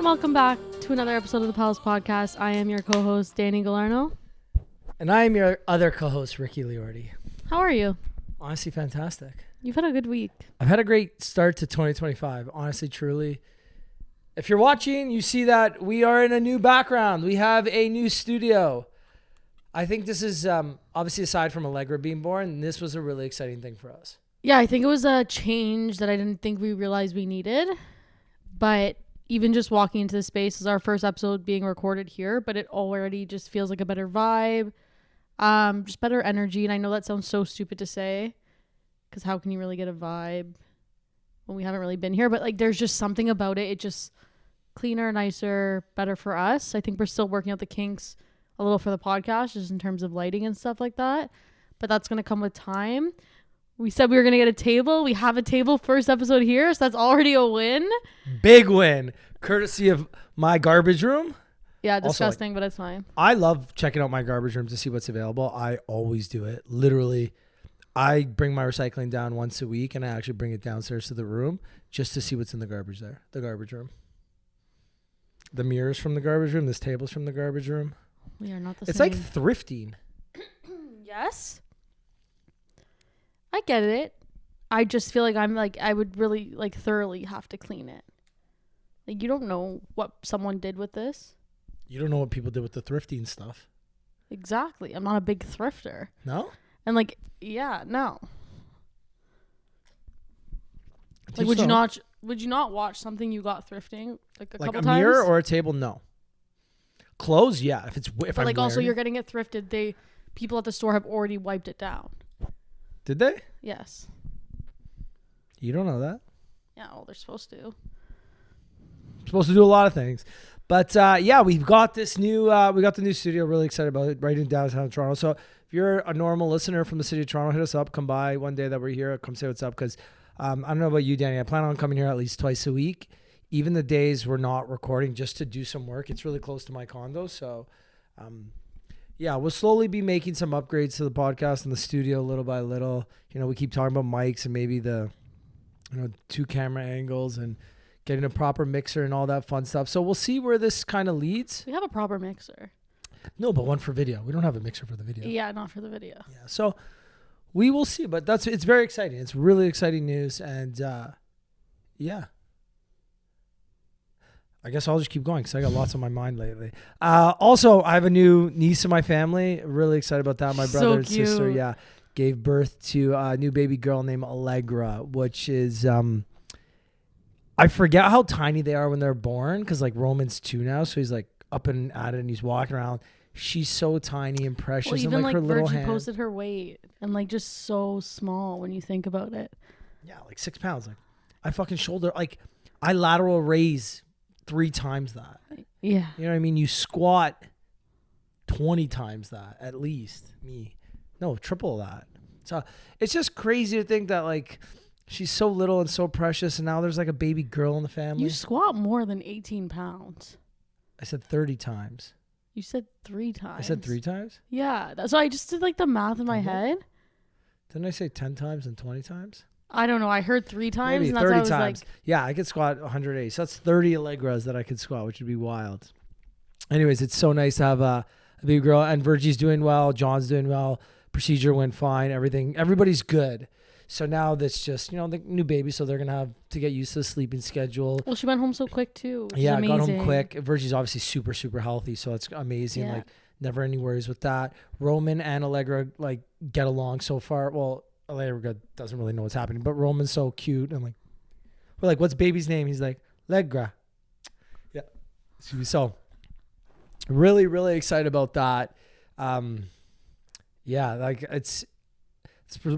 welcome back to another episode of the Palace Podcast. I am your co-host, Dani Galarno. And I am your other co-host, Ricky Liordi. How are you? Honestly, fantastic. You've had a good week. I've had a great start to 2025. Honestly, truly. If you're watching, you see that we are in a new background. We have a new studio. I think this is, obviously, aside from Allegra being born, this was a really exciting thing for us. Yeah, I think it was a change that I didn't think we realized we needed. But even just walking into the space is our first episode being recorded here, but it already just feels like a better vibe, just better energy. And I know that sounds so stupid to say, because how can you really get a vibe when we haven't really been here? But like, there's just something about it. It just cleaner, nicer, better for us. I think we're still working out the kinks a little for the podcast, just in terms of lighting and stuff like that. But that's going to come with time. We said we were going to get a table. We have a table first episode here, so that's already a win. Big win. Courtesy of my garbage room. Yeah, disgusting, but it's fine. I love checking out my garbage room to see what's available. I always do it. Literally, I bring my recycling down once a week, and I actually bring it downstairs to the room just to see what's in the garbage there. The garbage room. The mirrors from the garbage room. This table's from the garbage room. We are not the It's same. like thrifting. Yes. I get it. I just feel like I would really thoroughly have to clean it. Like, you don't know what someone did with this. You don't know what people did with the thrifting stuff. Exactly. I'm not a big thrifter. No? And no. Like, would you not watch something you got thrifting like a couple times? Like a mirror or a table? No. Clothes? Yeah. If I'm also wearing you're getting it thrifted. People at the store have already wiped it down. Did they? Yes. You don't know that. Yeah, well, they're supposed to. Supposed to do a lot of things. But yeah, we've got this new we got the new studio. Really excited about it, right in downtown Toronto. So if you're a normal listener from the city of Toronto, hit us up. Come by one day that we're here. Come say what's up, because I don't know about you, Danny. I plan on coming here at least twice a week, even the days we're not recording, just to do some work. It's really close to my condo, so yeah, we'll slowly be making some upgrades to the podcast and the studio little by little. You know, we keep talking about mics and maybe the 2 camera angles and getting a proper mixer and all that fun stuff. So we'll see where this kind of leads. We have a proper mixer. No, but one for video. We don't have a mixer for the video. Yeah, not for the video. Yeah, so we will see. But it's very exciting. It's really exciting news. And yeah. I guess I'll just keep going because I got lots on my mind lately. Also, I have a new niece in my family. Really excited about that. My brother and sister, gave birth to a new baby girl named Allegra, which is... I forget how tiny they are when they're born, because like Roman's 2 now, so he's like up and at it and he's walking around. She's so tiny and precious. Well, even and like her little Virgie hand. posted her weight and like just so small when you think about it. Yeah, like 6 pounds. Like I fucking I lateral raise 3 times that. Yeah. You know what I mean? You squat 20 times that at least. Triple that. So it's just crazy to think that like she's so little and so precious, and now there's like a baby girl in the family. You squat more than 18 pounds. I said 30 times. You said 3 times. I said 3 times? Yeah. So I just did like the math in my head. Didn't I say 10 times and 20 times? I don't know. I heard 3 times. Maybe and 30 that's times. Yeah, I could squat 180. So that's 30 Allegras that I could squat, which would be wild. Anyways, it's so nice to have a baby girl. And Virgie's doing well. John's doing well. Procedure went fine. Everybody's good. So now that's just, the new baby, so they're going to have to get used to the sleeping schedule. Well, she went home so quick, too. Yeah, got home quick. Virgie's obviously super, super healthy, so it's amazing. Yeah. Like, never any worries with that. Roman and Allegra, like, get along so far. Well, Allegra doesn't really know what's happening, but Roman's so cute. And, like, we're like, what's baby's name? He's like, Allegra. Yeah. So, really, really excited about that. Yeah, like, it's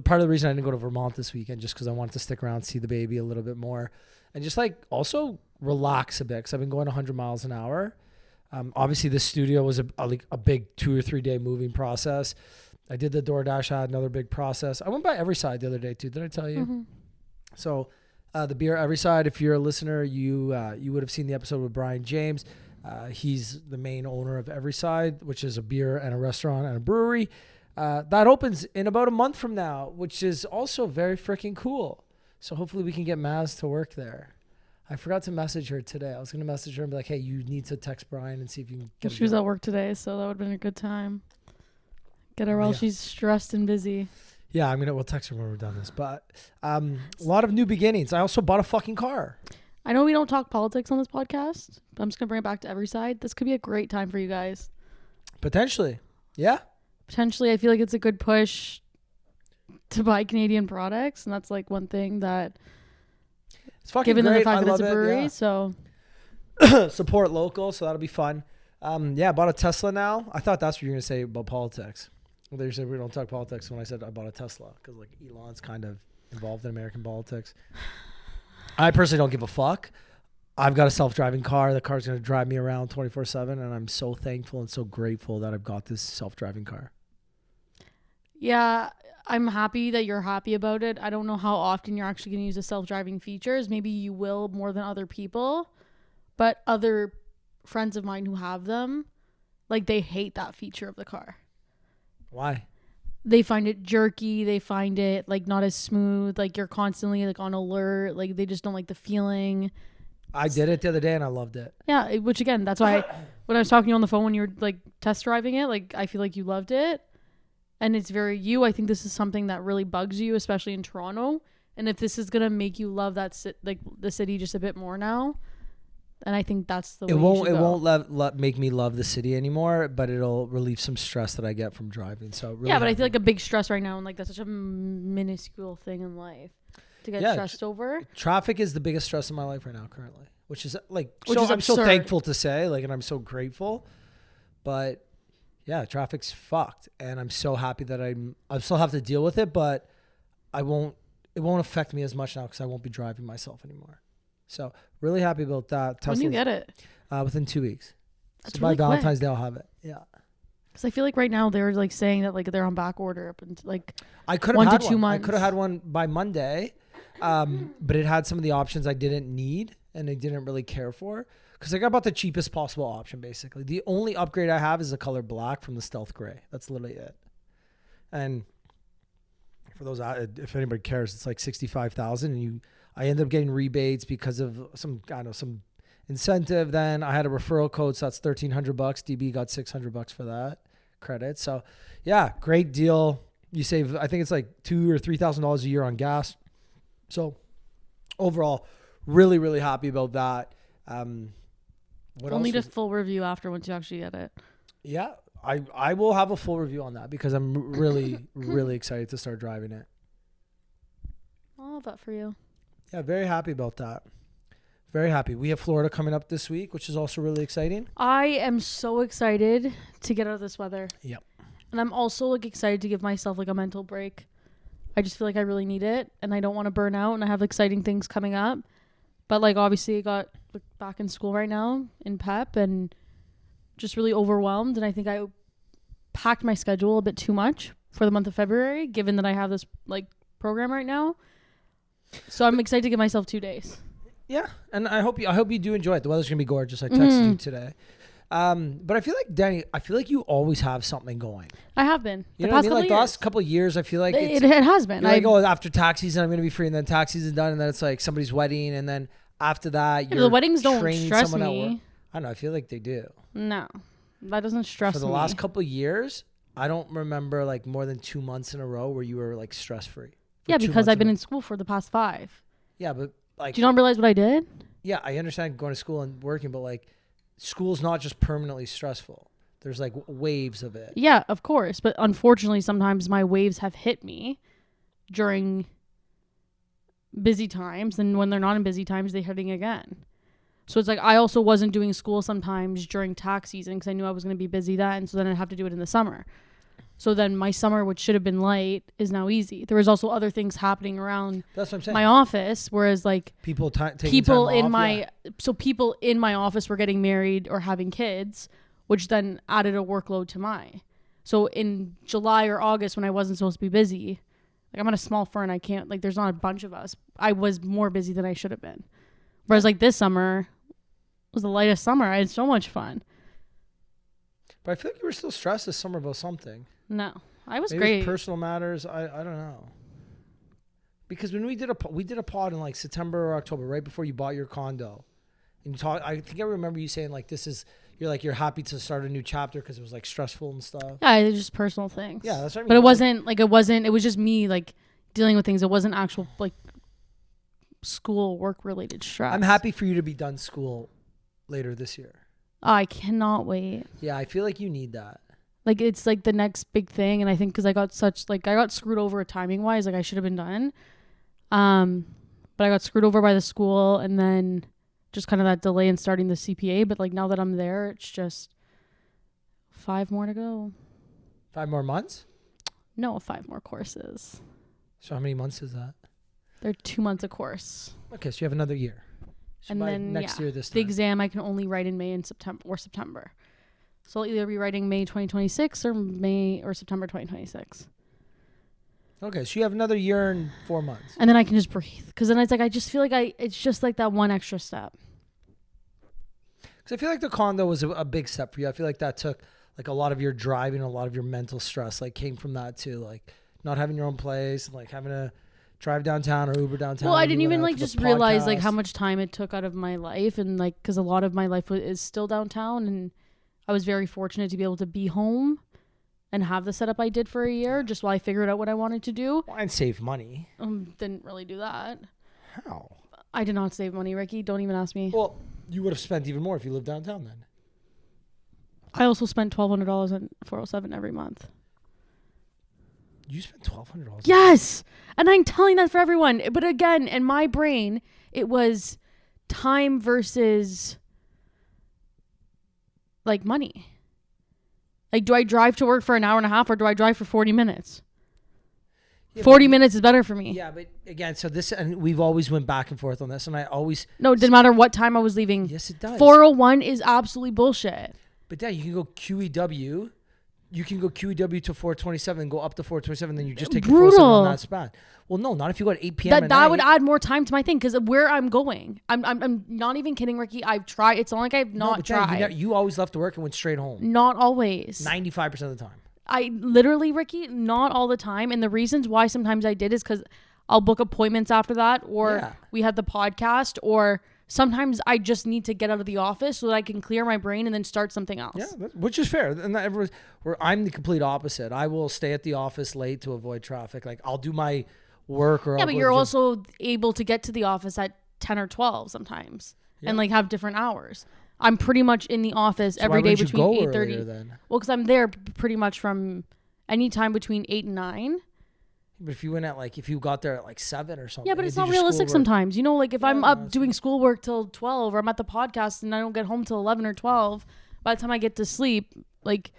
part of the reason I didn't go to Vermont this weekend, just because I wanted to stick around, see the baby a little bit more, and just like also relax a bit, because I've been going 100 miles an hour. Obviously, the studio was a big 2 or 3 day moving process. I did the DoorDash, I had another big process. I went by Everyside the other day too. Did I tell you? Mm-hmm. So the beer Everyside, if you're a listener, you would have seen the episode with Brian James. He's the main owner of Everyside, which is a beer and a restaurant and a brewery. That opens in about a month from now, which is also very freaking cool. So hopefully we can get Maz to work there. I forgot to message her today. I was going to message her and be like, hey, you need to text Brian and see if you can get She was at work today, so that would have been a good time. Get her while she's stressed and busy. Yeah, we'll text her when we're done this. But a lot of new beginnings. I also bought a fucking car. I know we don't talk politics on this podcast, but I'm just going to bring it back to every side. This could be a great time for you guys. Potentially. Yeah. Potentially, I feel like it's a good push to buy Canadian products, and that's like one thing that it's fucking given great. the fact I that it's a love brewery, yeah. so support local, so that'll be fun. Yeah, I bought a Tesla now. I thought that's what you were going to say about politics. Well, they said we don't talk politics when I said I bought a Tesla because like Elon's kind of involved in American politics. I personally don't give a fuck. I've got a self-driving car. The car's going to drive me around 24/7, and I'm so thankful and so grateful that I've got this self-driving car. Yeah, I'm happy that you're happy about it. I don't know how often you're actually going to use the self-driving features. Maybe you will more than other people, but other friends of mine who have them, like they hate that feature of the car. Why? They find it jerky. They find it like not as smooth. Like you're constantly like on alert. Like they just don't like the feeling. I did it the other day and I loved it. Yeah, which again, that's why when I was talking to you on the phone when you were like test driving it, like I feel like you loved it. And it's very you. I think this is something that really bugs you, especially in Toronto. And if this is gonna make you love that like the city just a bit more now, then I think that's the way you should go. It won't make me love the city anymore, but it'll relieve some stress that I get from driving. So really yeah, but I feel like a big stress right now, and like that's such a minuscule thing in life to get stressed over. Traffic is the biggest stress in my life right now, currently, which is like I'm so thankful to say, like, and I'm so grateful, but. Yeah, traffic's fucked, and I'm so happy that I still have to deal with it, but it won't affect me as much now because I won't be driving myself anymore. So really happy about that. When do you get it? Within 2 weeks. That's so really by Valentine's Day I'll have it. Yeah. Because I feel like right now they're like saying that like they're on back order up until like I could have 1 had to 2 months. I could have had one by Monday, but it had some of the options I didn't need and I didn't really care for. Because I got about the cheapest possible option, basically. The only upgrade I have is the color black from the stealth gray. That's literally it. And for those, if anybody cares, it's like $65,000, and I end up getting rebates because of some incentive. Then I had a referral code, so that's $1,300. DB got $600 for that credit. So yeah, great deal. You save, I think it's like $2,000 or $3,000 a year on gas. So overall, really, really happy about that. We'll need a full review after once you actually get it. Yeah, I will have a full review on that because I'm really, really excited to start driving it. I'll have that for you. Yeah, very happy about that. Very happy. We have Florida coming up this week, which is also really exciting. I am so excited to get out of this weather. Yep. And I'm also like excited to give myself like a mental break. I just feel like I really need it, and I don't want to burn out, and I have exciting things coming up. But like obviously I got back in school right now in PEP and just really overwhelmed. And I think I packed my schedule a bit too much for the month of February, given that I have this like program right now. So I'm excited to give myself 2 days. Yeah. And I hope you do enjoy it. The weather's going to be gorgeous. I texted you today. But I feel like, Dani, you always have something going. I have been. You know what I mean? Like the last couple of years, I feel like it has been. You're like, oh, after tax season, I'm going to be free. And then tax season's done. And then it's like somebody's wedding. And then after that, you're the weddings don't training stress someone me. I don't know. I feel like they do. No, that doesn't stress me. For the last couple of years, I don't remember like more than 2 months in a row where you were like stress free. Yeah, because I've been in school for the past 5. Yeah, but like, do you not realize what I did? Yeah, I understand going to school and working, but like, school's not just permanently stressful. There's like waves of it. Yeah, of course. But unfortunately, sometimes my waves have hit me during busy times. And when they're not in busy times, they're hitting again. So it's like I also wasn't doing school sometimes during tax season because I knew I was going to be busy then. So then I'd have to do it in the summer. So then my summer, which should have been light, is now easy. There was also other things happening around That's what I'm saying. my office, whereas like people people in my office were getting married or having kids, which then added a workload to mine. So in July or August when I wasn't supposed to be busy, like I'm at a small firm, I can't, like there's not a bunch of us. I was more busy than I should have been. Whereas like this summer was the lightest summer. I had so much fun. But I feel like you were still stressed this summer about something. No, I was Maybe great. Personal matters. I don't know. Because when we did a pod in like September or October, right before you bought your condo, and you talk. I think I remember you saying like you're happy to start a new chapter because it was like stressful and stuff. Yeah, it's just personal things. Yeah, that's what I mean. But it was just me like dealing with things. It wasn't actual like school work related stress. I'm happy for you to be done school later this year. I cannot wait. Yeah, I feel like you need that. Like it's like the next big thing, and I think because I got screwed over timing wise, like I should have been done. But I got screwed over by the school, and then just kind of that delay in starting the CPA. But like now that I'm there, it's just 5 more to go. 5 more months? No, 5 more courses. So how many months is that? They're 2 months a course. Okay, so you have another year. So and then next year this time. The exam I can only write in May and September. So I'll either be writing May 2026 or September 2026. Okay, so you have another year and 4 months. And then I can just breathe. Because then it's like, I just feel like it's just like that one extra step. Because I feel like the condo was a big step for you. I feel like that took like a lot of your driving, a lot of your mental stress, like came from that too. Like not having your own place, like having to drive downtown or Uber downtown. Well, I didn't even like just realize like how much time it took out of my life. And like, because a lot of my life is still downtown. And I was very fortunate to be able to be home and have the setup I did for a year just while I figured out what I wanted to do. Well, and save money. Didn't really do that. How? I did not save money, Ricky. Don't even ask me. Well, you would have spent even more if you lived downtown then. I also spent $1,200 on 407 every month. You spent $1,200? Yes! And I'm telling that for everyone. But again, in my brain, it was time versus like money. Like, do I drive to work for an hour and a half or do I drive for 40 minutes? Yeah, 40 minutes is better for me. Yeah, but again, so this, and we've always went back and forth on this, and I always... No, it didn't matter what time I was leaving. Yes, it does. 401 is absolutely bullshit. But then you can go QEW. You can go QEW to 427 and go up to 427, then you just take the 407 on that span. Well, no, not if you go at 8 p.m. That would add more time to my thing because of where I'm going. I'm not even kidding, Ricky. I've tried. It's not like I've not tried. You always left to work and went straight home. Not always. 95% of the time. I literally, Ricky, not all the time. And the reasons why sometimes I did is because I'll book appointments after that, or we had the podcast, or sometimes I just need to get out of the office so that I can clear my brain and then start something else. Yeah, which is fair. And where I'm the complete opposite. I will stay at the office late to avoid traffic. Like I'll do my work or but you're also able to get to the office at 10 or 12 sometimes and like have different hours. I'm pretty much in the office every day between 8:30. Well, because I'm there pretty much from any time between 8 and 9. But if you got there at like 7 or something. Yeah, but it's not realistic sometimes. You know, like if I'm up doing schoolwork till 12 or I'm at the podcast and I don't get home till 11 or 12, by the time I get to sleep, like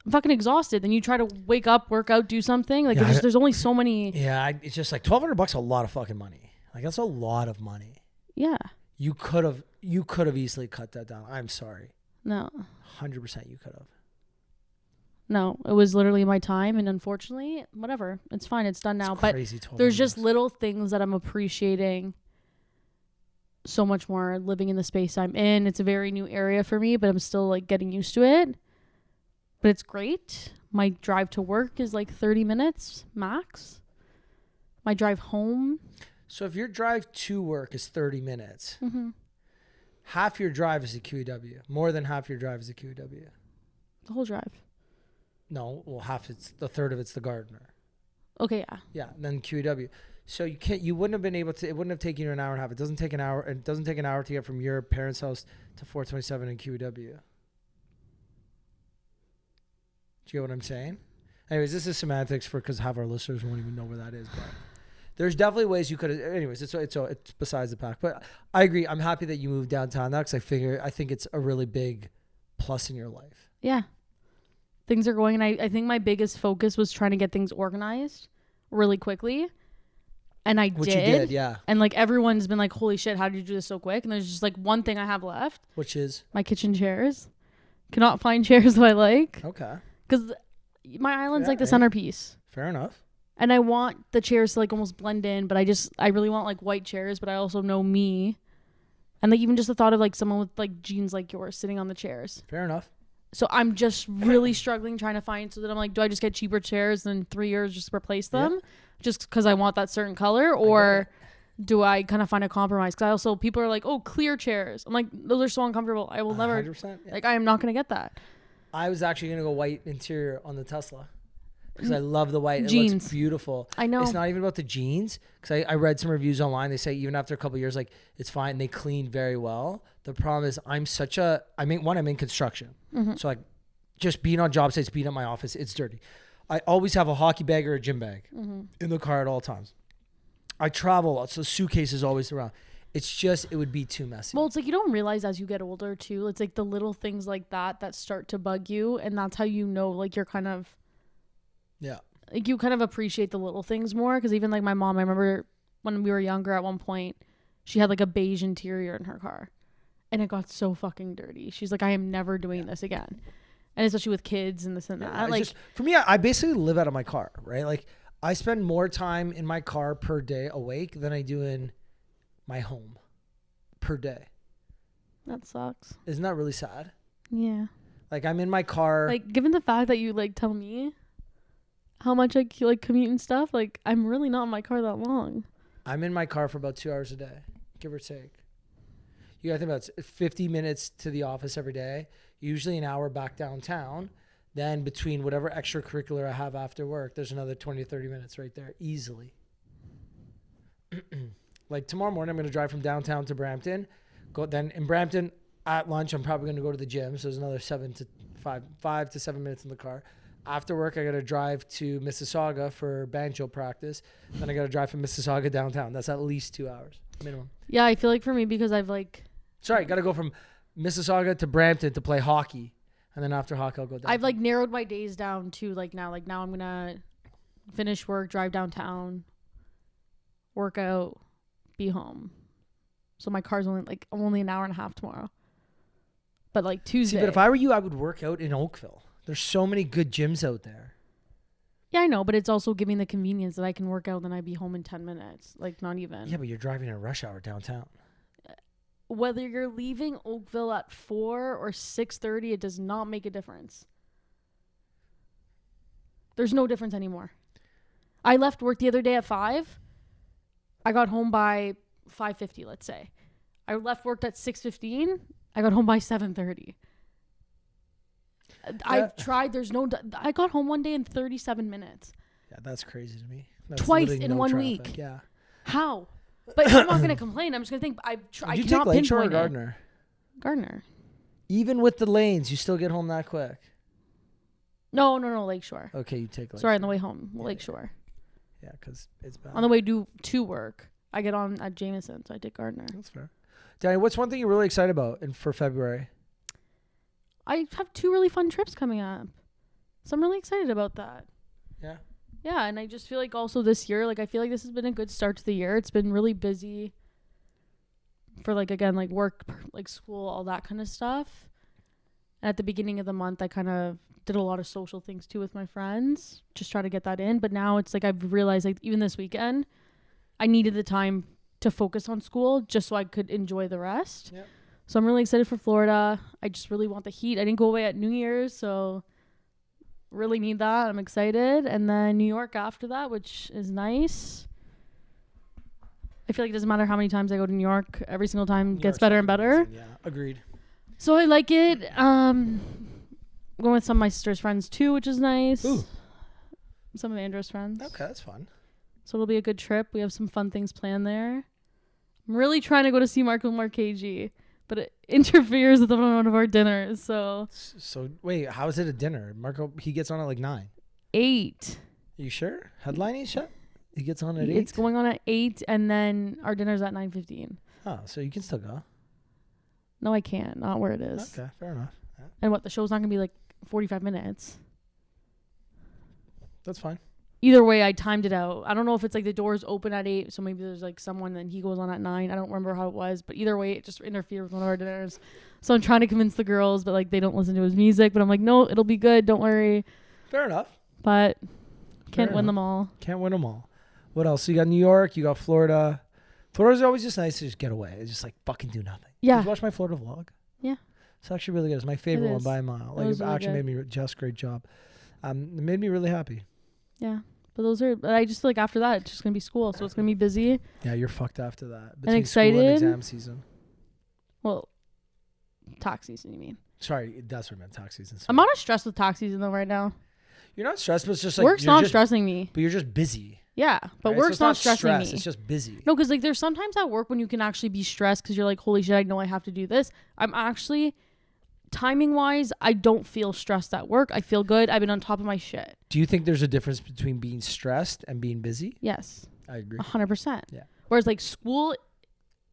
I'm fucking exhausted. Then you try to wake up, work out, do something. Like there's only so many. Yeah, it's just like $1,200 is a lot of fucking money. Like that's a lot of money. Yeah. You could have easily cut that down. I'm sorry. No. 100% you could have. No, it was literally my time, and unfortunately, whatever. It's fine. It's done now. But there's just little things that I'm appreciating so much more living in the space I'm in. It's a very new area for me, but I'm still like getting used to it. But it's great. My drive to work is like 30 minutes max. My drive home. So if your drive to work is 30 minutes, half your drive is a QEW. More than half your drive is a QEW. The whole drive. No, well, a third of it's the gardener. Okay, yeah. Yeah, and then QEW. So you wouldn't have been able to, it wouldn't have taken you an hour and a half. It doesn't take an hour to get from your parents' house to 427 in QEW. Do you get what I'm saying? Anyways, this is semantics because half our listeners won't even know where that is, but there's definitely ways you could have, anyways, it's besides the fact. But I agree. I'm happy that you moved downtown now because I think it's a really big plus in your life. Yeah. Things are going, and I think my biggest focus was trying to get things organized really quickly. And Which you did, yeah. And like everyone's been like, holy shit, how did you do this so quick? And there's just like one thing I have left. Which is? My kitchen chairs. Cannot find chairs that I like. Okay. Because my island's like the centerpiece. Fair enough. And I want the chairs to like almost blend in, but I really want like white chairs, but I also know me. And like even just the thought of like someone with like jeans like yours sitting on the chairs. Fair enough. So I'm just really struggling trying to find, so that I'm like, do I just get cheaper chairs and in 3 years just replace them just because I want that certain color, or do I kind of find a compromise? Because I also, people are like, oh, clear chairs. I'm like, those are so uncomfortable. I will never, 100%, like, I am not going to get that. I was actually going to go white interior on the Tesla because I love the white. Jeans. It looks beautiful. I know. It's not even about the jeans, because I read some reviews online. They say even after a couple of years, like, it's fine. They clean very well. The problem is I'm in construction. So like just being on job sites, being at my office, it's dirty. I always have a hockey bag or a gym bag in the car at all times. I travel a lot, so suitcase is always around. It's just, it would be too messy. Well, it's like you don't realize as you get older too. It's like the little things like that start to bug you, and that's how you know, like, you're kind of, like, you kind of appreciate the little things more. Because even like my mom, I remember when we were younger, at one point, she had like a beige interior in her car, and it got so fucking dirty. She's like, I am never doing this again. And especially with kids and this and that. Like, just, for me, I basically live out of my car, right? Like, I spend more time in my car per day awake than I do in my home per day. that sucks. Isn't that really sad? Yeah. Like, I'm in my car. Like, given the fact that you like tell me how much I like commute and stuff, like, I'm really not in my car that long. I'm in my car for about 2 hours a day, give or take. You gotta think about it, 50 minutes to the office every day, usually an hour back downtown. Then between whatever extracurricular I have after work, there's another 20 to 30 minutes right there, easily. Like tomorrow morning, I'm going to drive from downtown to Brampton. Then in Brampton, at lunch, I'm probably going to go to the gym. So there's another 5 to 7 minutes in the car. After work, I got to drive to Mississauga for banjo practice. Then I got to drive from Mississauga downtown. That's at least 2 hours minimum. Yeah, I feel like for me, because I've like... Sorry, got to go from Mississauga to Brampton to play hockey. And then after hockey, I'll go down. I've like narrowed my days down to like now I'm going to finish work, drive downtown, work out, be home. So my car's only an hour and a half tomorrow. But like Tuesday. See, but if I were you, I would work out in Oakville. There's so many good gyms out there. Yeah, I know, but it's also giving the convenience that I can work out and I'd be home in 10 minutes. Like, not even. Yeah, but you're driving in rush hour downtown. Whether you're leaving Oakville at 4 or 6:30, it does not make a difference. There's no difference anymore. I left work the other day at 5. I got home by 5:50, let's say. I left work at 6:15. I got home by 7:30. I've tried. I got home one day in 37 minutes. Yeah, that's crazy to me. That's Twice in 1 week. Yeah. How? But I'm not going to complain. I'm just going to think. I Did you cannot take Lakeshore or pinpoint Gardner? Gardner. Even with the lanes, you still get home that quick. No, Lakeshore. Okay, you take Lakeshore. Sorry, on the way home, Lakeshore. Yeah, because it's bad. On the way to work, I get on at Jameson, so I take Gardner. That's fair. Danny, what's one thing you're really excited about for February? I have 2 really fun trips coming up, so I'm really excited about that. Yeah. Yeah, and I just feel like also this year, like I feel like this has been a good start to the year. It's been really busy for like, again, like work, like school, all that kind of stuff. And at the beginning of the month, I kind of did a lot of social things too with my friends, just try to get that in. But now it's like I've realized, like even this weekend, I needed the time to focus on school just so I could enjoy the rest. Yep. So I'm really excited for Florida. I just really want the heat. I didn't go away at New Year's, so really need that. I'm excited. And then New York after that, which is nice. I feel like it doesn't matter how many times I go to New York. Every single time gets better and better. Amazing. Yeah, agreed. So I like it. Going with some of my sister's friends too, which is nice. Ooh. Some of Andrew's friends. Okay, that's fun. So it'll be a good trip. We have some fun things planned there. I'm really trying to go to see Marco Marchesi, but it interferes with one of our dinners. So wait, how is it a dinner? Marco, he gets on at like 9. 8. Are you sure? Headlining shut? He gets on at 8? It's going on at 8, and then our dinner's at 9:15. Oh, so you can still go. No, I can't. Not where it is. Okay, fair enough. Yeah. And what, the show's not going to be like 45 minutes? That's fine. Either way, I timed it out. I don't know if it's like the doors open at 8, so maybe there's like someone and he goes on at 9. I don't remember how it was, but either way, it just interfered with one of our dinners. So I'm trying to convince the girls, but like they don't listen to his music. But I'm like, no, it'll be good. Don't worry. Fair enough. But can't win them all. Can't win them all. What else? So you got New York. You got Florida. Florida's always just nice to just get away. It's just like fucking do nothing. Yeah. Did you watch my Florida vlog? Yeah. It's actually really good. It's my favorite one is. by a mile. Like, was it really actually good. made me just great job. It made me really happy. Yeah. But I just feel like after that, it's just going to be school. So it's going to be busy. Yeah, you're fucked after that. And excited. School and exam season. Well, tax season, you mean? Sorry, that's what I meant, tax season. Sorry. I'm not stressed with tax season, though, right now. You're not stressed, but it's just like... Work's not stressing me. But you're just busy. Yeah, but right? work's so not stressing stress, me. It's just busy. No, because like there's sometimes at work when you can actually be stressed because you're like, holy shit, I know I have to do this. I'm actually, timing wise, I don't feel stressed at work. I feel good. I've been on top of my shit. Do you think there's a difference between being stressed and being busy? Yes. I agree. 100%. Yeah. Whereas like school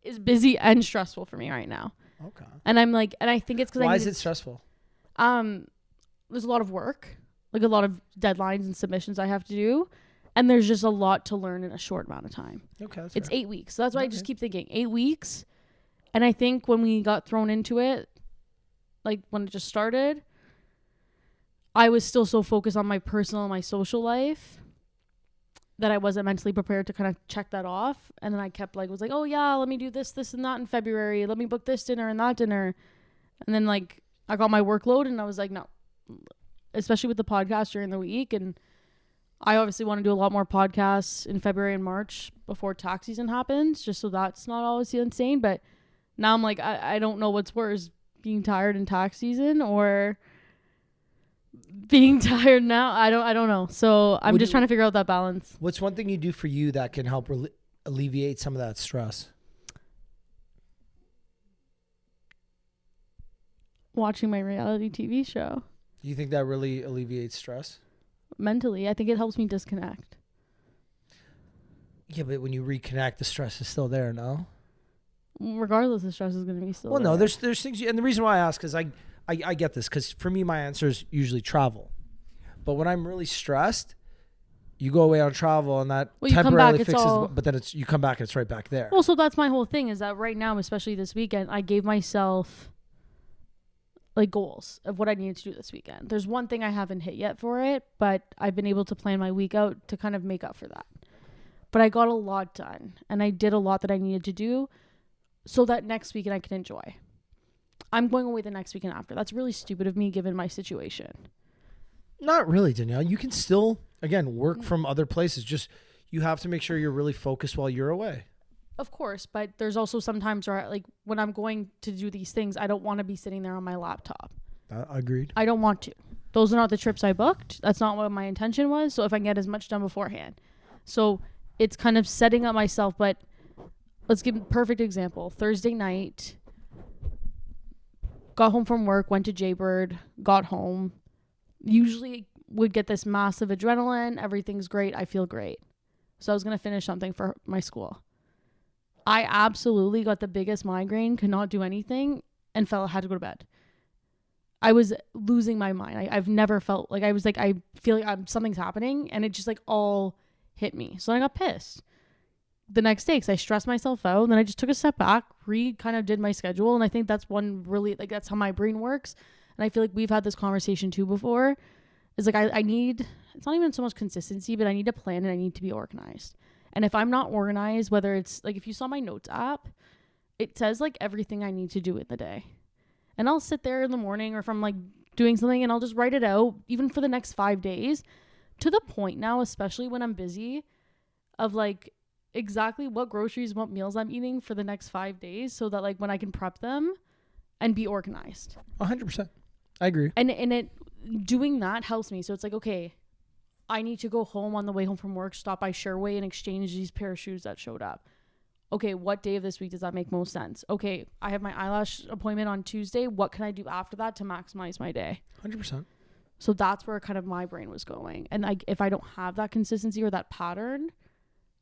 is busy and stressful for me right now. Okay. And I'm like, and I think it's because Why is it stressful? There's a lot of work, like a lot of deadlines and submissions I have to do. And there's just a lot to learn in a short amount of time. Okay. That's It's fair. 8 weeks. So that's why I just keep thinking 8 weeks. And I think when we got thrown into it, like when it just started, I was still so focused on my personal and my social life that I wasn't mentally prepared to kind of check that off. And then I kept was like, oh yeah, let me do this, this and that in February. Let me book this dinner and that dinner. And then like I got my workload and I was like, no, especially with the podcast during the week. And I obviously want to do a lot more podcasts in February and March before tax season happens, just so that's not always insane. But now I'm like, I don't know what's worse, being tired in tax season or being tired now. I don't know. So I'm just trying to figure out that balance. What's one thing you do for you that can help alleviate some of that stress? Watching my reality TV show. Do you think that really alleviates stress? Mentally, I think it helps me disconnect. Yeah, but when you reconnect, the stress is still there, no? Regardless, the stress is going to be still well, there. no, there's things, and the reason why I ask is I get this, because for me, my answer is usually travel. But when I'm really stressed, you go away on travel and that temporarily fixes but then you come back and it's right back there. Well, so that's my whole thing, is that right now, especially this weekend, I gave myself like goals of what I needed to do this weekend. There's one thing I haven't hit yet for it, but I've been able to plan my week out to kind of make up for that. But I got a lot done and I did a lot that I needed to do so that next weekend I can enjoy. I'm going away the next weekend after. That's really stupid of me given my situation. Not really, Danielle. You can still, again, work from other places. Just you have to make sure you're really focused while you're away. Of course, but there's also some times where like when I'm going to do these things, I don't want to be sitting there on my laptop. Agreed. I don't want to. Those are not the trips I booked. That's not what my intention was. So if I can get as much done beforehand. So it's kind of setting up myself, but let's give a perfect example. Thursday night, got home from work, went to Jaybird, got home. Usually would get this massive adrenaline. Everything's great. I feel great. So I was going to finish something for my school. I absolutely got the biggest migraine, could not do anything, and had to go to bed. I was losing my mind. I've never felt like I was like, I feel like something's happening, and it just like all hit me. So I got pissed the next day because I stressed myself out. And then I just took a step back, kind of did my schedule. And I think that's one really, like, that's how my brain works. And I feel like we've had this conversation too before. It's like, I need, it's not even so much consistency, but I need to plan and I need to be organized. And if I'm not organized, whether it's like, if you saw my notes app, it says like everything I need to do in the day. And I'll sit there in the morning or if I'm like doing something and I'll just write it out, even for the next 5 days, to the point now, especially when I'm busy, of like exactly what groceries, what meals I'm eating for the next 5 days, so that like when I can prep them and be organized. 100%. I agree. And it doing that helps me. So it's like, okay, I need to go home on the way home from work, stop by Sherway and exchange these pair of shoes that showed up. Okay, what day of this week does that make most sense? Okay, I have my eyelash appointment on Tuesday. What can I do after that to maximize my day? 100%. So that's where kind of my brain was going. And if I don't have that consistency or that pattern,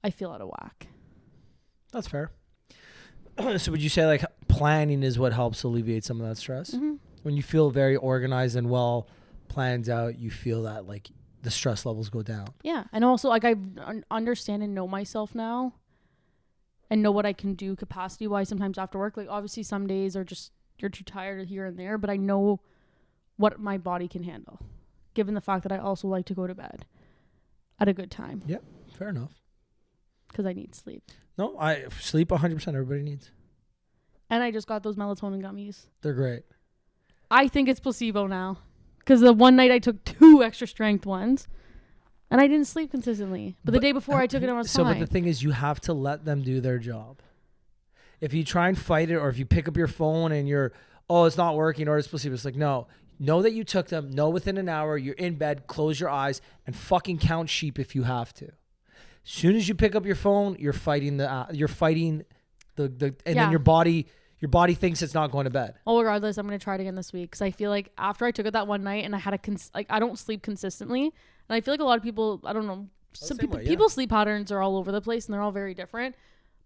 I feel out of whack. That's fair. So would you say like planning is what helps alleviate some of that stress? Mm-hmm. When you feel very organized and well planned out, you feel that like the stress levels go down. Yeah. And also like I understand and know myself now and know what I can do capacity wise sometimes after work. Like obviously some days are just, you're too tired here and there, but I know what my body can handle, given the fact that I also like to go to bed at a good time. Yep. Fair enough. Because I need sleep. No, sleep 100%. Everybody needs. And I just got those melatonin gummies. They're great. I think it's placebo now. Because the one night I took 2 extra strength ones. And I didn't sleep consistently. But the day before I took it, I was fine. But the thing is, you have to let them do their job. If you try and fight it, or if you pick up your phone and you're, oh, it's not working, or it's placebo, it's like, no. Know that you took them. Know within an hour, you're in bed, close your eyes, and fucking count sheep if you have to. As soon as you pick up your phone, you're fighting then your body thinks it's not going to bed. Well, regardless, I'm going to try it again this week. Because I feel like after I took it that one night and I had I don't sleep consistently. And I feel like a lot of people, I don't know, people's sleep patterns are all over the place and they're all very different.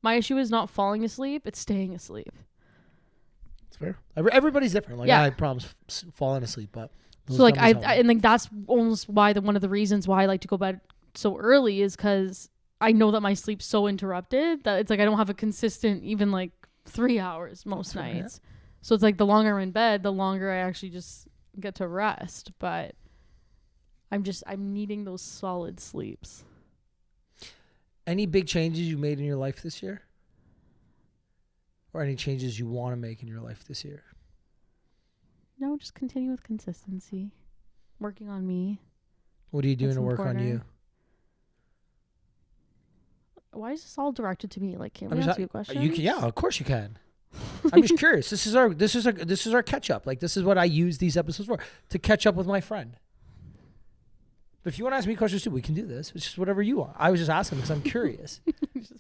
My issue is not falling asleep. It's staying asleep. It's fair. Everybody's different. Like, I have problems falling asleep. But so like and like that's almost why one of the reasons why I like to go bed so early is because I know that my sleep's so interrupted that it's like I don't have a consistent even like 3 hours most nights. Yeah. So it's like the longer I'm in bed, the longer I actually just get to rest. But I'm needing those solid sleeps. Any big changes you made in your life this year? Or any changes you want to make in your life this year? No, just continue with consistency. Working on me. What are you doing to work on you? Why is this all directed to me? Like, can't we ask you a question? Yeah, of course you can. I'm just curious. This is our catch up. Like, this is what I use these episodes for, to catch up with my friend. But if you want to ask me questions too, we can do this. It's just whatever you want. I was just asking because I'm curious.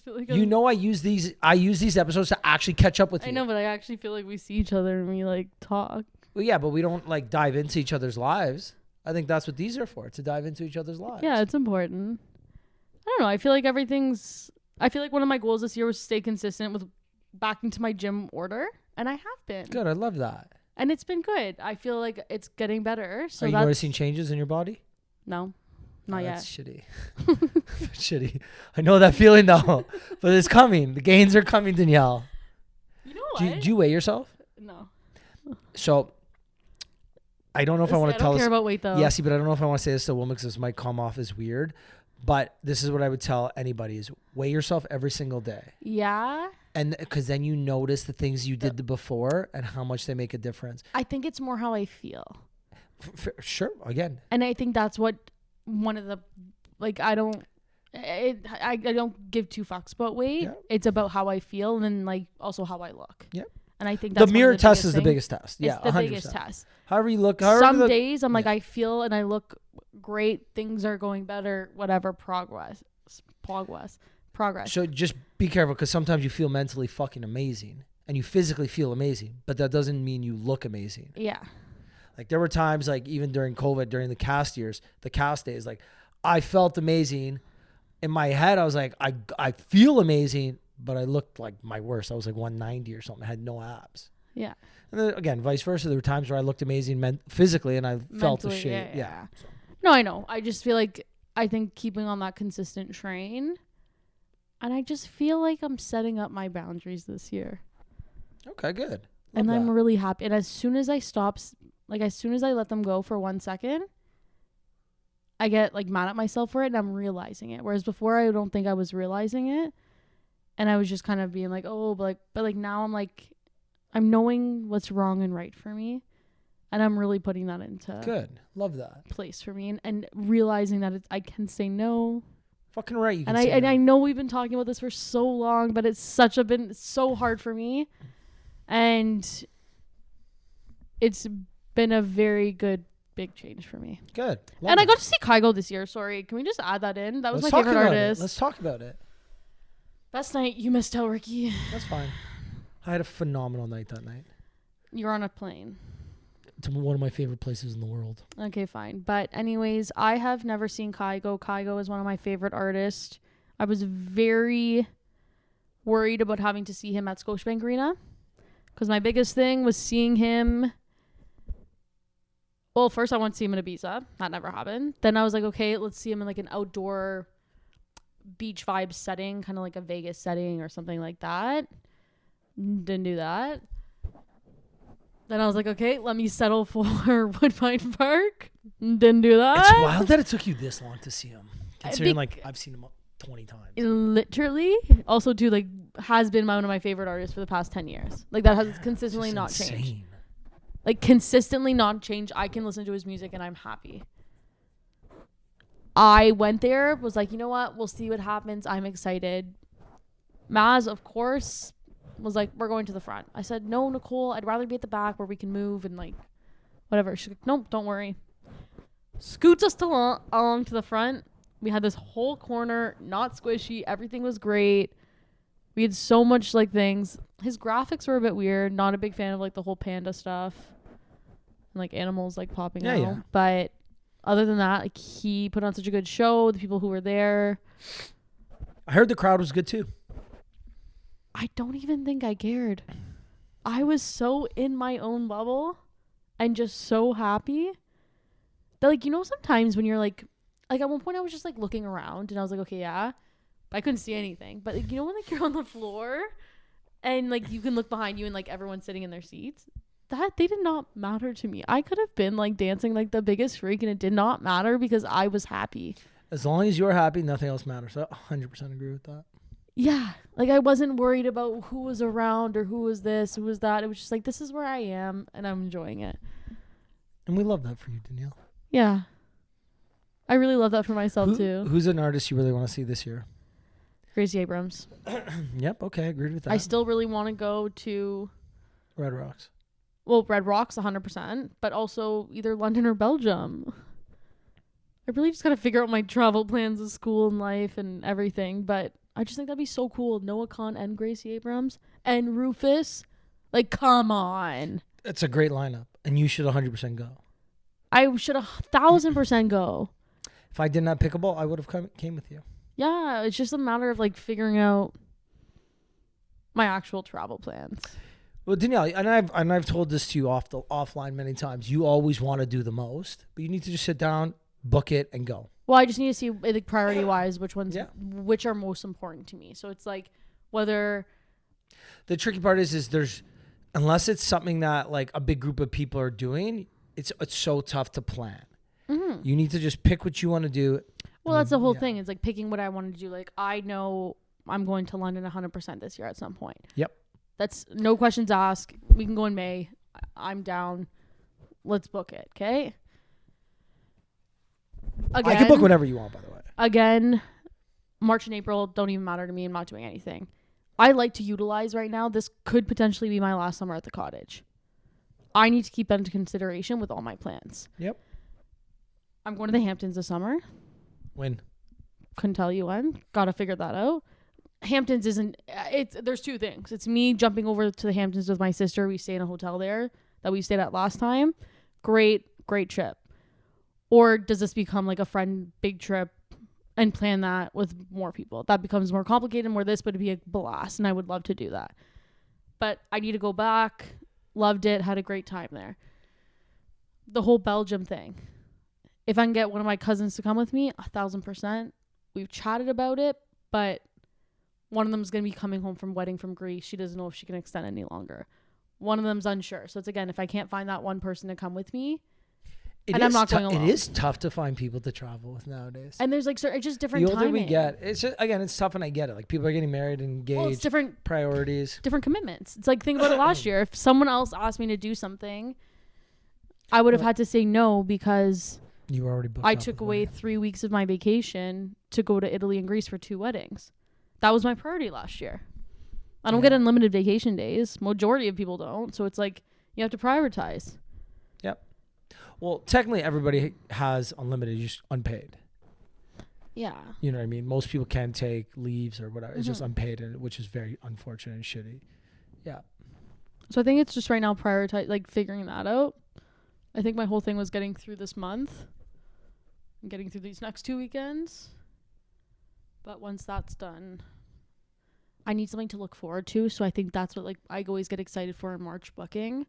I use these episodes to actually catch up with you. I know, but I actually feel like we see each other and we like talk. Well, yeah, but we don't like dive into each other's lives. I think that's what these are for, to dive into each other's lives. Yeah, it's important. I don't know. I feel like one of my goals this year was to stay consistent with back into my gym order, and I have been. Good. I love that. And it's been good. I feel like it's getting better. So are you noticing changes in your body? No, not yet. That's shitty. Shitty. I know that feeling though, but it's coming. The gains are coming, Danielle. You know what? Do you weigh yourself? No. So, I don't know if I want to tell this. I don't care about weight though. Yeah, see, but I don't know if I want to say this to a woman because this might come off as weird. But this is what I would tell anybody: is weigh yourself every single day. Yeah. And because then you notice the things you did before and how much they make a difference. I think it's more how I feel. Sure. Again. And I think that's what one of the, like, I don't give 2 fucks about weight. Yeah. It's about how I feel and then like also how I look. Yeah. And I think that's the mirror test is the biggest test. Yeah. It's the 100%. Biggest test. However you look. Some days I'm like, I feel and I look great. Things are going better. Whatever. Progress. So just be careful because sometimes you feel mentally fucking amazing and you physically feel amazing, but that doesn't mean you look amazing. Yeah. Like there were times like even during COVID, during the cast days, like I felt amazing. In my head, I was like, I feel amazing, but I looked like my worst. I was like 190 or something. I had no abs. Yeah. And then again, vice versa. There were times where I looked amazing physically and I felt the shape. Yeah. So. No, I know. I just feel like I think keeping on that consistent train, and I just feel like I'm setting up my boundaries this year. Okay, good. I'm really happy. And as soon as I let them go for 1 second, I get like mad at myself for it and I'm realizing it. Whereas before I don't think I was realizing it. And I was just kind of being like, oh, but now I'm like, I'm knowing what's wrong and right for me. And I'm really putting that into good. Love that place for me and realizing that I can say no. Fucking right. You can say no. I know we've been talking about this for so long, but it's been so hard for me. And it's been a very good big change for me. Good. Love I got to see Kygo this year. Sorry. Can we just add that in? That was my favorite artist. Let's talk about it. Best night. You missed out, Ricky. That's fine. I had a phenomenal night that night. You were on a plane. To one of my favorite places in the world. Okay, fine. But anyways, I have never seen Kygo. Kygo is one of my favorite artists. I was very worried about having to see him at Scotiabank Arena because my biggest thing was seeing him. Well, first I want to see him in Ibiza. That never happened. Then I was like, okay, let's see him in like an outdoor beach vibe setting, kind of like a Vegas setting or something like that. Didn't do that. Then I was like, okay, let me settle for Woodbine Park. Didn't do that. It's wild that it took you this long to see him. Considering like I've seen him 20 times. Literally. Also too, like has been one of my favorite artists for the past 10 years. Like that has consistently not changed. Like consistently not change. I can listen to his music and I'm happy. I went there, was like, you know what? We'll see what happens. I'm excited. Maz, of course, was like, we're going to the front. I said, no, Nicole, I'd rather be at the back where we can move and like whatever. She's like, nope, don't worry. Scoots us along to the front. We had this whole corner, not squishy. Everything was great. We had so much like things. His graphics were a bit weird. Not a big fan of like the whole panda stuff and like animals like popping out. Yeah. But other than that, like he put on such a good show. The people who were there. I heard the crowd was good too. I don't even think I cared. I was so in my own bubble and just so happy that, like, you know, sometimes when you're like at one point I was just like looking around and I was like, okay, yeah, but I couldn't see anything. But like, you know, when like you're on the floor and like you can look behind you and like everyone's sitting in their seats, that they did not matter to me. I could have been like dancing like the biggest freak and it did not matter because I was happy. As long as you're happy, nothing else matters. I 100% agree with that. Yeah, like I wasn't worried about who was around or who was this, who was that. It was just like, this is where I am and I'm enjoying it. And we love that for you, Danielle. Yeah. I really love that for myself too. Who's an artist you really want to see this year? Gracie Abrams. Yep, okay, agreed with that. I still really want to go to Red Rocks. Well, Red Rocks 100%, but also either London or Belgium. I really just got to figure out my travel plans of school and life and everything, but I just think that'd be so cool. Noah Kahn and Gracie Abrams and Rufus. Like, come on. It's a great lineup, and you should 100% go. I should 1,000% go. If I did not pickleball, I would have came with you. Yeah, it's just a matter of like figuring out my actual travel plans. Well, Danielle, and I've told this to you offline many times. You always want to do the most, but you need to just sit down, book it, and go. Well, I just need to see like priority wise which are most important to me. So it's like whether the tricky part is there's unless it's something that like a big group of people are doing, it's so tough to plan. Mm-hmm. You need to just pick what you want to do. Well, that's the whole thing. It's like picking what I want to do. Like I know I'm going to London 100% this year at some point. Yep. That's no questions asked. We can go in May. I'm down. Let's book it. Okay. Again, I can book whenever you want, by the way. Again, March and April don't even matter to me. I'm not doing anything. I like to utilize right now. This could potentially be my last summer at the cottage. I need to keep that into consideration with all my plans. Yep. I'm going to the Hamptons this summer. When? Couldn't tell you when. Got to figure that out. Hamptons there's two things. It's me jumping over to the Hamptons with my sister. We stay in a hotel there that we stayed at last time. Great trip. Or does this become like a friend big trip and plan that with more people? That becomes more complicated, more this, but it'd be a blast. And I would love to do that. But I need to go back. Loved it. Had a great time there. The whole Belgium thing. If I can get one of my cousins to come with me, 1,000%. We've chatted about it, but one of them is going to be coming home from wedding from Greece. She doesn't know if she can extend any longer. One of them's unsure. So it's again, if I can't find that one person to come with me, I'm not going alone. It is tough to find people to travel with nowadays. And there's like it's just different timing. The older we get, it's just, again, it's tough and I get it. Like people are getting married and engaged. Well, it's different priorities. Different commitments. It's like, think about it last year. If someone else asked me to do something, I would have had to say no because you were already booked. I took away 3 weeks of my vacation to go to Italy and Greece for 2 weddings. That was my priority last year. I don't get unlimited vacation days. Majority of people don't. So it's like you have to prioritize. Yep. Well, technically everybody has unlimited, just unpaid. Yeah. You know what I mean? Most people can take leaves or whatever. It's just unpaid, which is very unfortunate and shitty. Yeah. So I think it's just right now like figuring that out. I think my whole thing was getting through this month and getting through these next 2 weekends. But once that's done, I need something to look forward to. So I think that's what like I always get excited for in March booking,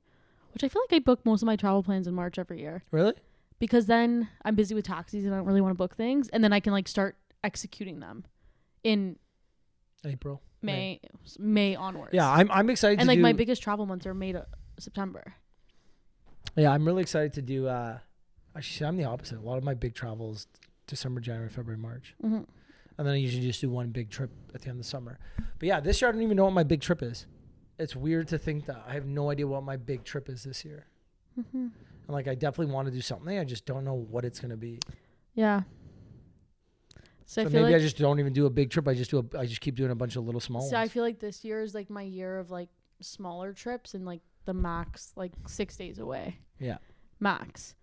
which I feel like I book most of my travel plans in March every year. Really? Because then I'm busy with taxis and I don't really want to book things. And then I can like start executing them in April, May onwards. Yeah, I'm excited and like my biggest travel months are May to September. Yeah, I'm really excited to do. Actually, I'm the opposite. A lot of my big travels December, January, February, March. Mm-hmm. And then I usually just do one big trip at the end of the summer. But yeah, this year I don't even know what my big trip is. It's weird to think that. I have no idea what my big trip is this year. Mm-hmm. And like, I definitely want to do something. I just don't know what it's going to be. Yeah. So I feel maybe like I just don't even do a big trip. I just keep doing a bunch of little small I ones. feel like this year is like my year of like smaller trips and like the max like 6 days away. Yeah. Max.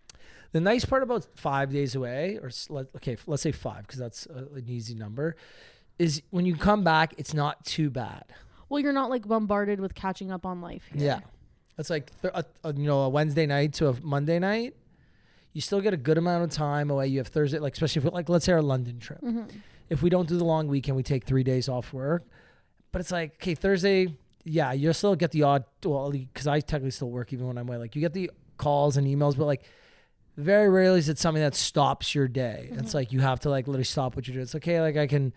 The nice part about 5 days away, let's say 5 because that's an easy number, is when you come back, it's not too bad. Well, you're not like bombarded with catching up on life here. Yeah. It's like a Wednesday night to a Monday night. You still get a good amount of time away. You have Thursday, like especially if like let's say our London trip. Mm-hmm. If we don't do the long weekend, we take 3 days off work. But it's like, okay, Thursday, yeah, you'll still get the odd, well, because I technically still work even when I'm away. Like you get the calls and emails, but like very rarely is it something that stops your day. Mm-hmm. It's like you have to like literally stop what you're doing. It's okay, like I can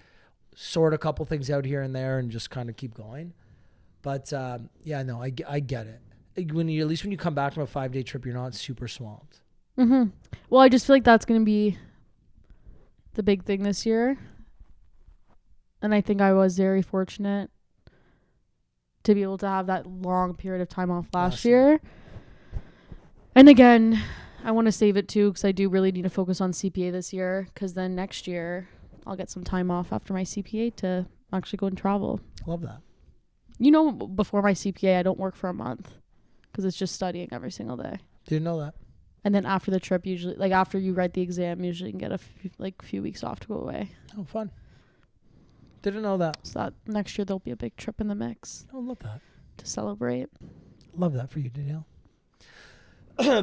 sort a couple things out here and there and just kind of keep going. But yeah, no, I get it. At least when you come back from a 5-day trip, you're not super swamped. Mm-hmm. Well, I just feel like that's going to be the big thing this year. And I think I was very fortunate to be able to have that long period of time off last year. And again, I want to save it too because I do really need to focus on CPA this year because then next year I'll get some time off after my CPA to actually go and travel. Love that. You know, before my CPA, I don't work for a month because it's just studying every single day. Didn't know that. And then after the trip, usually, like after you write the exam, usually you can get a few weeks off to go away. Oh, fun. Didn't know that. So that next year there'll be a big trip in the mix. Oh, love that. To celebrate. Love that for you, Danielle.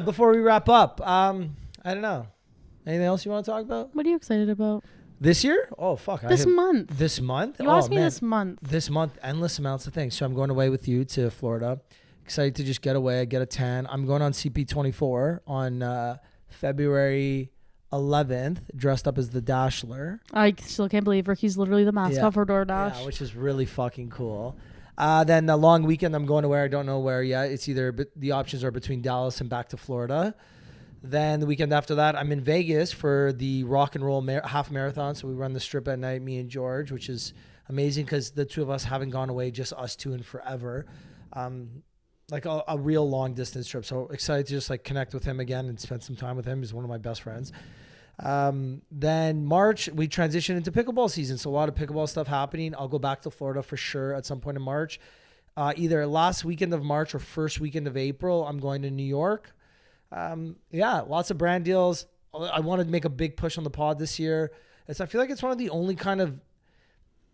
Before we wrap up, I don't know. Anything else you want to talk about? What are you excited about? This year? Oh, fuck. This month. This month? You asked me this month. This month, endless amounts of things. So I'm going away with you to Florida. Excited to just get away, get a tan. I'm going on CP24 on February 11th, dressed up as the Dashler. I still can't believe Ricky's literally the mascot for DoorDash. Yeah, which is really fucking cool. Then the long weekend, I'm going to where I don't know where yet. It's either the options are between Dallas and back to Florida. Then the weekend after that, I'm in Vegas for the rock and roll half marathon. So we run the strip at night, me and George, which is amazing because the two of us haven't gone away, just us two in forever. Like a real long distance trip. So excited to just like connect with him again and spend some time with him. He's one of my best friends. Then March, we transition into pickleball season. So a lot of pickleball stuff happening. I'll go back to Florida for sure at some point in March. Either last weekend of March or first weekend of April, I'm going to New York. Yeah, lots of brand deals. I want to make a big push on the pod this year. I feel like it's one of the only kind of,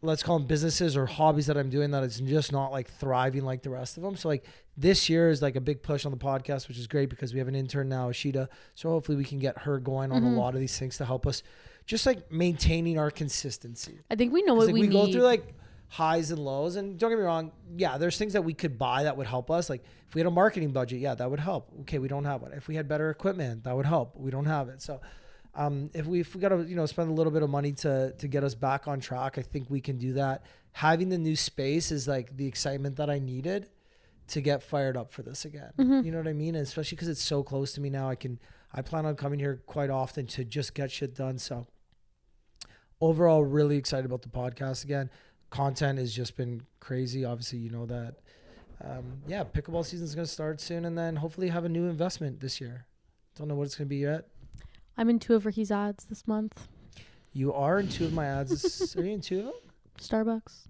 let's call them businesses or hobbies that I'm doing that is just not like thriving like the rest of them. So like this year is like a big push on the podcast, which is great because we have an intern now, Ashita. So hopefully we can get her going on a lot of these things to help us just like maintaining our consistency. I think we know what like we need. go through like highs and lows, and don't get me wrong. Yeah, there's things that we could buy that would help us. Like if we had a marketing budget, yeah, that would help. Okay, we don't have one. If we had better equipment, that would help. We don't have it. So if we got to spend a little bit of money to get us back on track, I think we can do that. Having the new space is like the excitement that I needed to get fired up for this again. You know what I mean? And especially because it's so close to me now. I plan on coming here quite often to just get shit done. So overall, really excited about the podcast again. Content has just been crazy. Obviously, you know that. Yeah, pickleball season is going to start soon, and then hopefully have a new investment this year. Don't know what it's going to be yet. I'm in 2 of Ricky's ads this month. You are in 2 of my ads. Are you in 2 of them? Starbucks.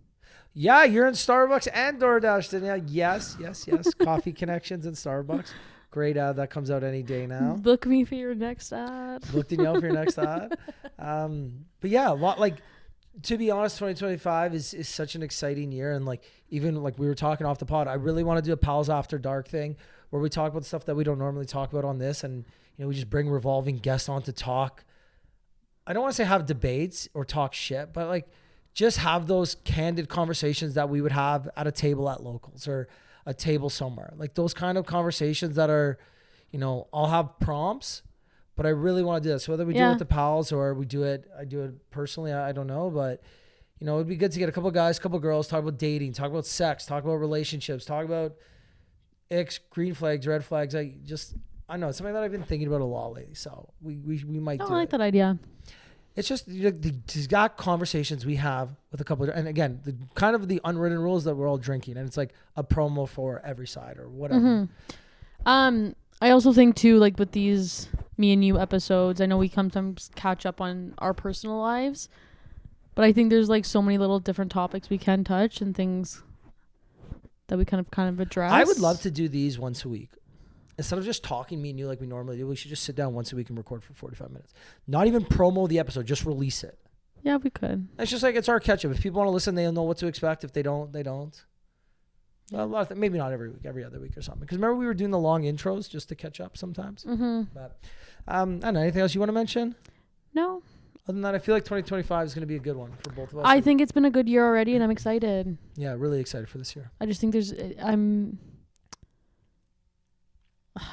Yeah, you're in Starbucks and DoorDash, Danielle. Yes. Coffee connections and Starbucks. Great ad. That comes out any day now. Book me for your next ad. Book Danielle for your next ad. But yeah, a lot like, to be honest, 2025 is such an exciting year. And like, even like we were talking off the pod, I really want to do a Pals After Dark thing where we talk about stuff that we don't normally talk about on this. And, we just bring revolving guests on to talk. I don't want to say have debates or talk shit, but like just have those candid conversations that we would have at a table at Locals or a table somewhere. Like those kind of conversations that are, I'll have prompts, but I really want to do that. So whether we do it with the pals or I do it personally, I don't know, but it'd be good to get a couple of guys, a couple of girls, talk about dating, talk about sex, talk about relationships, talk about green flags, red flags. I know it's something that I've been thinking about a lot lately. So we might do it. I like that idea. It's just the exact conversations we have with a couple of, and again, the kind of the unwritten rules that we're all drinking, and it's like a promo for every side or whatever. I also think too, like with these me and you episodes, I know we sometimes catch up on our personal lives, but I think there's like so many little different topics we can touch and things that we kind of address. I would love to do these once a week. Instead of just talking me and you like we normally do, we should just sit down once a week and record for 45 minutes. Not even promo the episode, just release it. Yeah, we could. It's just like it's our catch up. If people want to listen, they'll know what to expect. If they don't, they don't. Yeah. A lot of maybe not every week, every other week or something. Because remember we were doing the long intros just to catch up sometimes. Mm-hmm. But I don't know. Anything else you want to mention? No. Other than that, I feel like 2025 is going to be a good one for both of us. I think it's been a good year already, and I'm excited. Yeah, really excited for this year. I just think I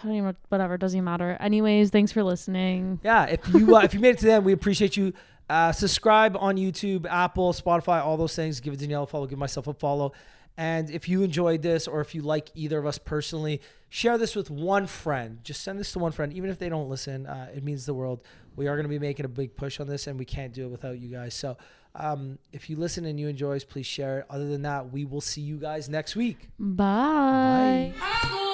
don't even, whatever, doesn't even matter. Anyways, thanks for listening. Yeah, if you made it to the end, we appreciate you. Subscribe on YouTube, Apple, Spotify, all those things. Give Danielle a follow, give myself a follow. And if you enjoyed this or if you like either of us personally, share this with one friend. Just send this to one friend. Even if they don't listen, it means the world. We are going to be making a big push on this, and we can't do it without you guys. So if you listen and you enjoy us, please share it. Other than that, we will see you guys next week. Bye. Bye.